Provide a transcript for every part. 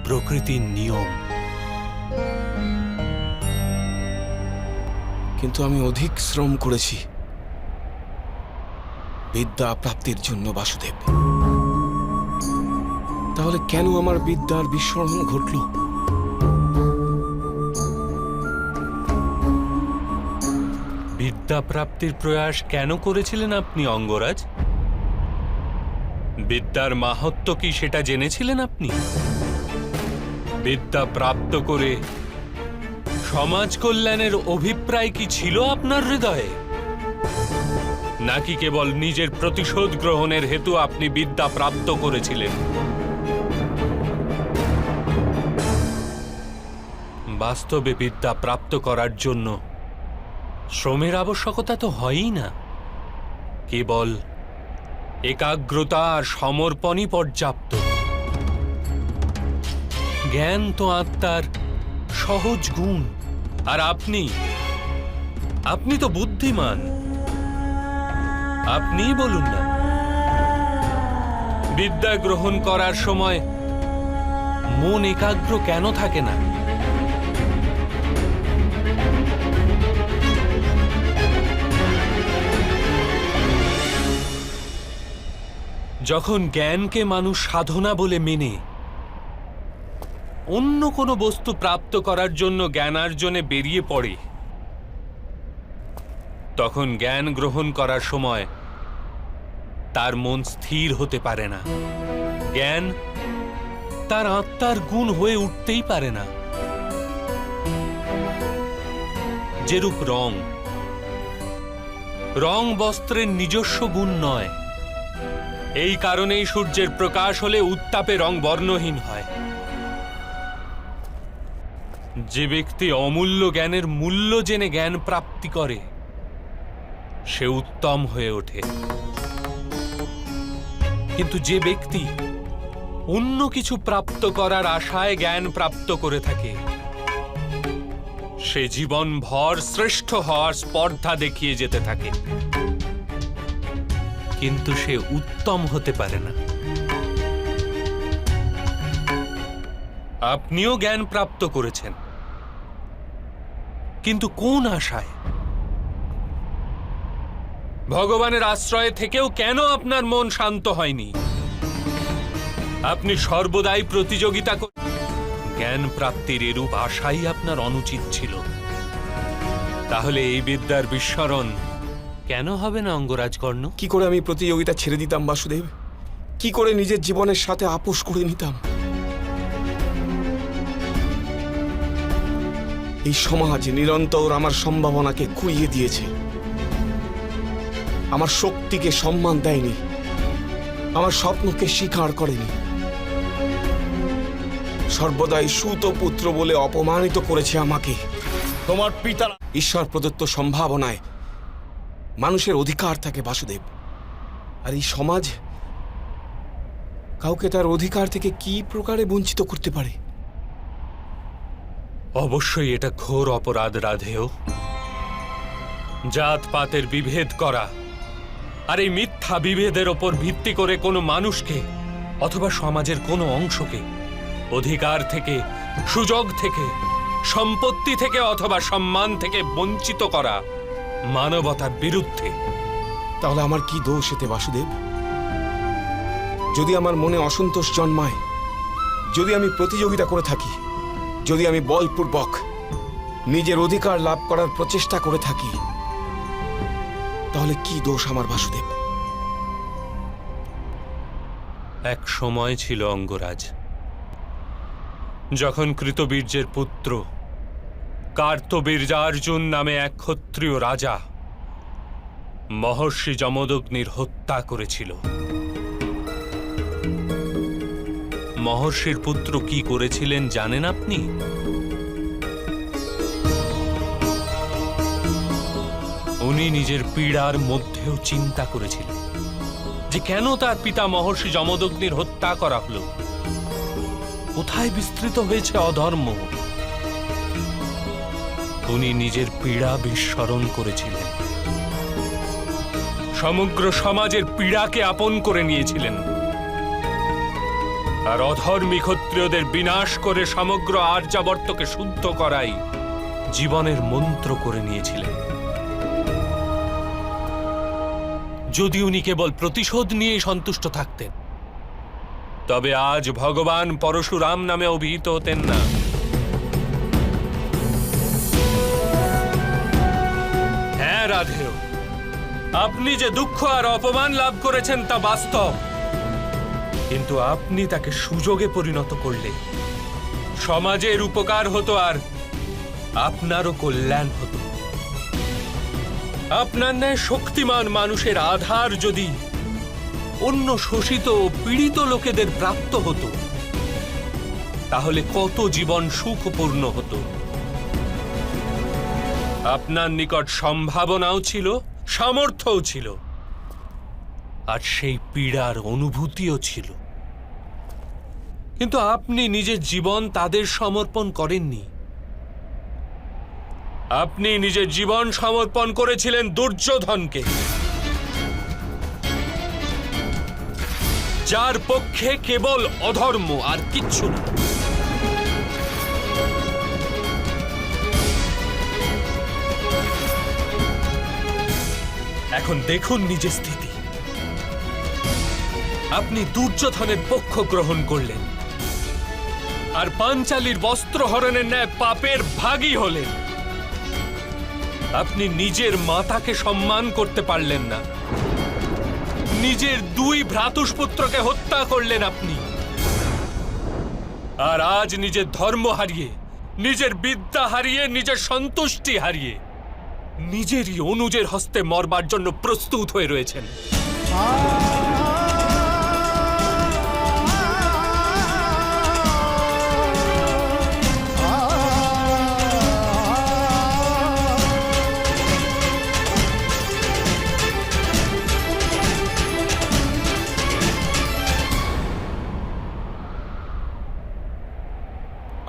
প্রকৃতির নিয়ম। কিন্তু আমি অধিক শ্রম করেছি বিদ্যা প্রাপ্তির জন্য বাসুদেব। তাহলে কেন আমার বিদ্যার বিস্মরণ ঘটল? বিদ্যা প্রাপ্তির প্রয়াস কেন করেছিলেন আপনি অঙ্গরাজ? বিদ্যার মাহাত্ম্য কি সেটা জেনেছিলেন আপনি? বিদ্যা প্রাপ্ত করে সমাজ কল্যাণের অভিপ্রায় কি ছিল আপনার হৃদয়ে, নাকি কেবল নিজের প্রতিশোধ গ্রহণের হেতু আপনি বিদ্যা প্রাপ্ত করেছিলেন? বাস্তবে বিদ্যা প্রাপ্ত করার জন্য শ্রমের আবশ্যকতা তো হয়ই না, কেবল একাগ্রতা আর সমর্পণই পর্যাপ্ত। জ্ঞান তো আত্মার সহজ গুণ, আর আপনি তো বুদ্ধিমান। আপনিই বলুন না, বিদ্যা গ্রহণ করার সময় মন একাগ্র কেন থাকে না? যখন জ্ঞানকে মানুষ সাধনা বলে মেনে অন্য কোনো বস্তু প্রাপ্ত করার জন্য জ্ঞানার্জনে বেরিয়ে পড়ে, তখন জ্ঞান গ্রহণ করার সময় তার মন স্থির হতে পারে না। জ্ঞান তার আত্মার গুণ হয়ে উঠতেই পারে না। যেরূপ রং বস্ত্রের নিজস্ব গুণ নয়। এই কারণেই সূর্যের প্রকাশ হলে উত্তাপে রং বর্ণহীন হয়। যে ব্যক্তি অমূল্য জ্ঞানের মূল্য জেনে জ্ঞান প্রাপ্তি করে, সে উত্তম হয়ে ওঠে। কিন্তু যে ব্যক্তি অন্য কিছু প্রাপ্ত করার আশায় জ্ঞান প্রাপ্ত করে থাকে, সে জীবনভর শ্রেষ্ঠ হওয়ার স্পর্ধা দেখিয়ে যেতে থাকে, কিন্তু সে উত্তম হতে পারে না। আপনিও জ্ঞান প্রাপ্ত করেছেন, কিন্তু কোন আশায়? ভগবানের আশ্রয়ে থেকেও কেন আপনার মন শান্ত হয়নি? আপনি সর্বদাই প্রতিযোগিতা জ্ঞান প্রাপ্তির এরূপ আশাই আপনার অনুচিত ছিল। তাহলে এই বিদ্যার বিস্মরণ কেন হবে না অঙ্গরাজ কর্ণ? কি করে আমি প্রতিযোগিতা ছেড়ে দিতাম বাসুদেব? কি করে নিজের জীবনের সাথে আপোষ করে নিতাম? এই সমাজ নিরন্তর আমার সম্ভাবনাকে খুইয়ে দিয়েছে, আমার শক্তিকে সম্মান দেয়নি, আমার স্বপ্নকে স্বীকার করেনি, সর্বদাই সুত পুত্র বলে অপমানিত করেছে আমাকে। তোমার পিতা ঈশ্বর প্রদত্ত সম্ভাবনায় মানুষের অধিকার থাকে বাসুদেব, আর এই সমাজ কাউকে তার অধিকার থেকে কি প্রকারে বঞ্চিত করতে পারে? অবশ্যই এটা ঘোর অপরাধ রাধেয়। জাতপাতের বিভেদ করা, আর এই মিথ্যা বিভেদের ওপর ভিত্তি করে কোনো মানুষকে অথবা সমাজের কোনো অংশকে অধিকার থেকে, সুযোগ থেকে, সম্পত্তি থেকে অথবা সম্মান থেকে বঞ্চিত করা মানবতার বিরুদ্ধে। তাহলে আমার কি দোষ এতে বাসুদেব? যদি আমার মনে অসন্তোষ জন্মায়, যদি আমি প্রতিযোগিতা করে থাকি, যদি আমি বলপূর্বক নিজের অধিকার লাভ করার প্রচেষ্টা করে থাকি, তাহলে কি দোষ আমার বাসুদেব? এক সময় ছিল অঙ্গরাজ, যখন কৃতবীর্যের পুত্র কার্তবীর্যার্জুন নামে এক ক্ষত্রিয় রাজা মহর্ষি যমদগ্নির হত্যা করেছিল। মহর্ষির পুত্র কি করেছিলেন জানেন আপনি? উনি নিজের পীড়ার মধ্যেও চিন্তা করেছিলেন যে কেন তার পিতা মহর্ষি যমদগ্নির হত্যা করা হলো, কোথায় বিস্তৃত হয়েছে অধর্ম। উনি নিজের পীড়া বিস্মরণ করেছিলেন, সমগ্র সমাজের পীড়াকে আপন করে নিয়েছিলেন। আর অধর্মী ক্ষত্রিয়দের বিনাশ করে সমগ্র আর্যাবর্তকে শুদ্ধ করাই জীবনের মন্ত্র করে নিয়েছিলেন। যদি উনি কেবল প্রতিশোধ নিয়েই সন্তুষ্ট থাকতেন, তবে আজ ভগবান পরশুরাম নামে অভিহিত হতেন না। হ্যাঁ রাধেয়, আপনি যে দুঃখ আর অপমান লাভ করেছেন তা বাস্তব, কিন্তু আপনি তাকে সুযোগে পরিণত করলে সমাজের উপকার হতো আর আপনারও কল্যাণ হতো। আপনার ন্যায় শক্তিমান মানুষের আধার যদি অন্য শোষিত ও পীড়িত লোকেদের প্রাপ্ত হতো, তাহলে কত জীবন সুখপূর্ণ হতো। আপনার নিকট সম্ভাবনাও ছিল, সামর্থ্যও ছিল, আর সেই পীড়ার অনুভূতিও ছিল। কিন্তু আপনি নিজের জীবন তাদের সমর্পণ করেননি। আপনি নিজের জীবন সমর্পণ করেছিলেন দুর্যোধনকে, যার পক্ষে কেবল অধর্ম আর কিচ্ছু না। এখন দেখুন নিজের স্থিতি। আপনি দুর্যোধনের পক্ষ গ্রহণ করলেন আর পাঞ্চালীর বস্ত্র হরণের ন্যায় পাপের ভাগী হলেন। আপনি নিজের মাতাকে সম্মান করতে পারলেন না, নিজের দুই ভ্রাতুষ্পুত্রকে হত্যা করলেন আপনি। আর আজ নিজের ধর্ম হারিয়ে, নিজের বিদ্যা হারিয়ে, নিজের সন্তুষ্টি হারিয়ে নিজেরই অনুজের হস্তে মরবার জন্য প্রস্তুত হয়ে রয়েছেন।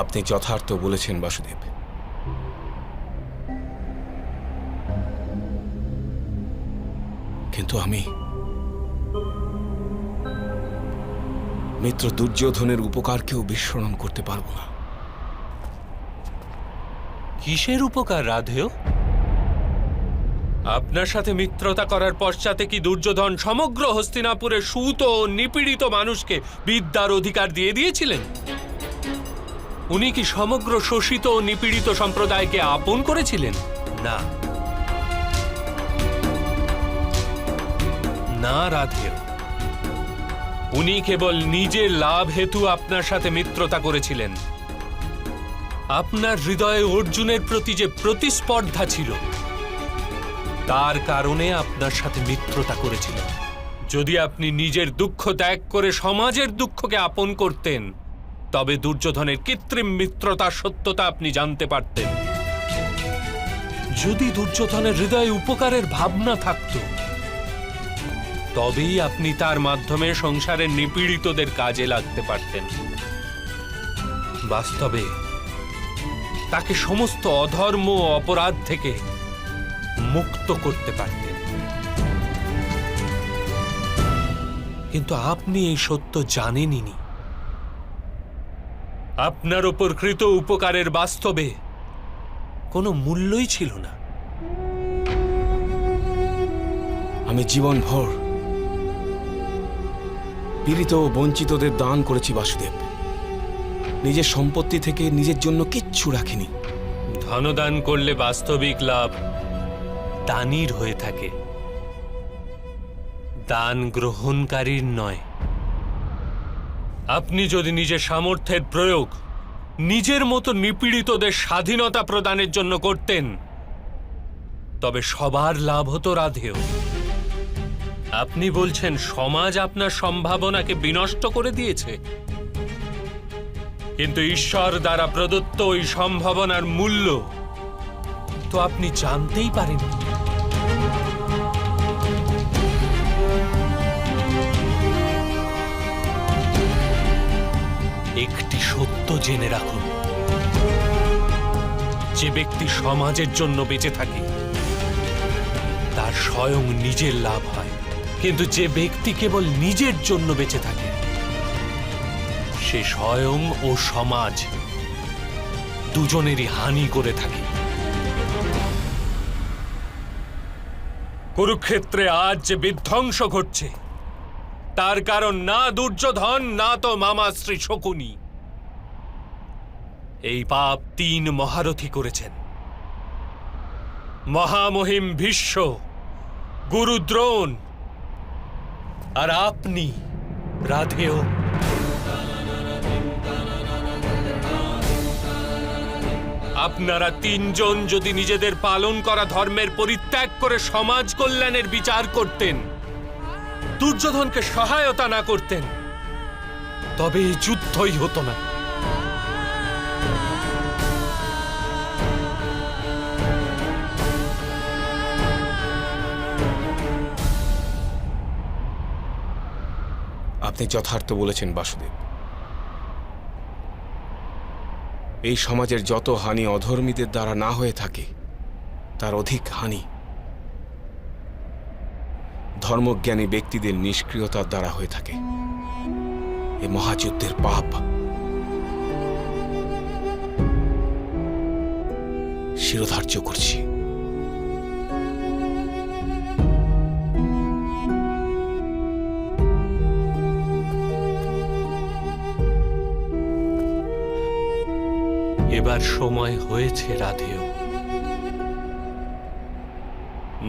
আপনি যথার্থ বলেছেন বাসুদেব। কিন্তু আমি মিত্র দুর্যোধনের উপকারকেও বিস্মরণ করতে পারবো না। কিসের উপকার রাধেয়? আপনার সাথে মিত্রতা করার পশ্চাতে কি দুর্যোধন সমগ্র হস্তিনাপুরের সুত ও নিপীড়িত মানুষকে বিদ্যার অধিকার দিয়ে দিয়েছিলেন? উনি কি সমগ্র শোষিত ও নিপীড়িত সম্প্রদায়কে আপন করেছিলেন? না, না রাধেয়, উনি কেবল নিজের লাভ হেতু আপনার সাথে মিত্রতা করেছিলেন। আপনার হৃদয়ে অর্জুনের প্রতি যে প্রতিস্পর্ধা ছিল, তার কারণে আপনার সাথে মিত্রতা করেছিলেন। যদি আপনি নিজের দুঃখ ত্যাগ করে সমাজের দুঃখকে আপন করতেন, তবে দুর্যোধনের কৃত্রিম মিত্রতার সত্যতা আপনি জানতে পারতেন। যদি দুর্যোধনের হৃদয়ে উপকারের ভাবনা থাকত, তবেই আপনি তার মাধ্যমে সংসারের নিপীড়িতদের কাজে লাগতে পারতেন। বাস্তবে তাকে সমস্ত অধর্ম ও অপরাধ থেকে মুক্ত করতে পারতেন। কিন্তু আপনি এই সত্য জানেনই। আপনার ওপর কৃত উপকারের বাস্তবে কোনো মূল্যই ছিল না। আমি জীবনভর পীড়িত ও বঞ্চিতদের দান করেছি বাসুদেব। নিজের সম্পত্তি থেকে নিজের জন্য কিচ্ছু রাখিনি। ধনদান করলে বাস্তবিক লাভ দানীর হয়ে থাকে, দান গ্রহণকারীর নয়। আপনি যদি নিজের সামর্থ্যের প্রয়োগ নিজের মতো নিপীড়িতদের স্বাধীনতা প্রদানের জন্য করতেন, তবে সবার লাভ হতো রাধেয়। আপনি বলছেন সমাজ আপনার সম্ভাবনাকে বিনষ্ট করে দিয়েছে, কিন্তু ঈশ্বর দ্বারা প্রদত্ত ওই সম্ভাবনার মূল্য তো আপনি জানতেই পারেননি। একটি সত্য জেনে রাখুন, যে ব্যক্তি সমাজের জন্য বেঁচে থাকে তার স্বয়ং নিজের লাভ হয়, কিন্তু যে ব্যক্তি কেবল নিজের জন্য বেঁচে থাকে সে স্বয়ং ও সমাজ দুজনেরই হানি করে থাকে। কুরুক্ষেত্রে আজ যে বিধ্বংস ঘটছে তার কারণ না দুর্যোধন, না তো মামাশ্রী শকুনি। এই পাপ 3 মহারথী করেছেন, মহামহিম ভীষ্ম, গুরু দ্রোণ আর আপনি রাধেয়। আপনারা 3 জন যদি নিজেদের পালন করা ধর্মের পরিত্যাগ করে সমাজ কল্যাণের বিচার করতেন, দুর্যোধনকে সহায়তা না করতেন, তবে এই যুদ্ধই হতো না। আপনি যথার্থ বলেছেন বাসুদেব। এই সমাজের যত হানি অধর্মীদের দ্বারা না হয়ে থাকে, তার অধিক হানি ধর্মজ্ঞানী ব্যক্তিদের নিষ্ক্রিয়তার দ্বারা হয়ে থাকে। এ মহাযুদ্ধের পাপ শিরোধার্য করছি। এবার সময় হয়েছে রাধেয়।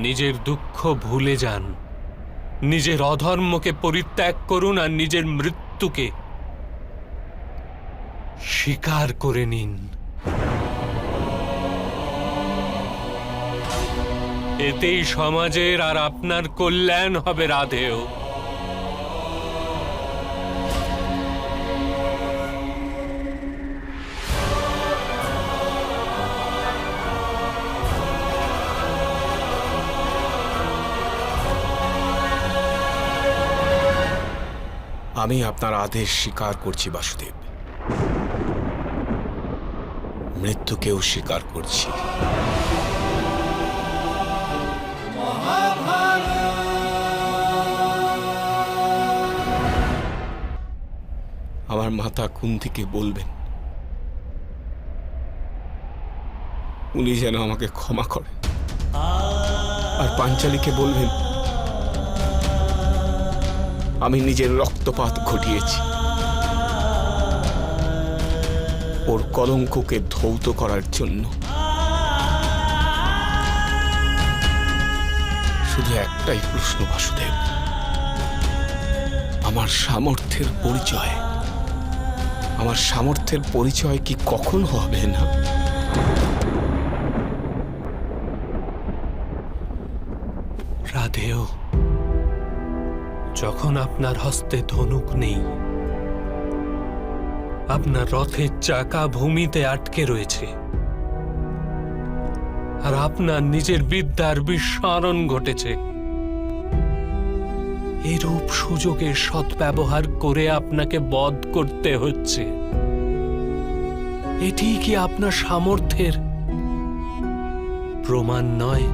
নিজের দুঃখ ভুলে যান, নিজের অধর্মকে পরিত্যাগ করুন আর নিজের মৃত্যুকে স্বীকার করে নিন। এতেই সমাজের আর আপনার কল্যাণ হবে রাধেয়। আমি আপনার আদেশ স্বীকার করছি বাসুদেব, মৃত্যুকেও স্বীকার করছি। আমার মাতা কুন্তিকে বলবেন উনি যেন আমাকে ক্ষমা করেন, আর পাঞ্চালীকে বলবেন আমি নিজের রক্তপাত ঘটিয়েছি, ওর কলঙ্ককে ধৌত করার জন্য। শুধু একটাই প্রশ্ন বাসুদেব, আমার সামর্থ্যের পরিচয় কি কখন হবে না? রাধেয়, যখন আপনার হস্তে ধনুক নেই, আপনার রথের চাকা ভূমিতে আটকে রয়েছে, আর আপনার নিজের বিদ্যার বিস্মরণ ঘটেছে, এরূপ সুযোগের সদ্ব্যবহার করে আপনাকে বধ করতে হচ্ছে, এটি কি আপনার সামর্থ্যের প্রমাণ নয়?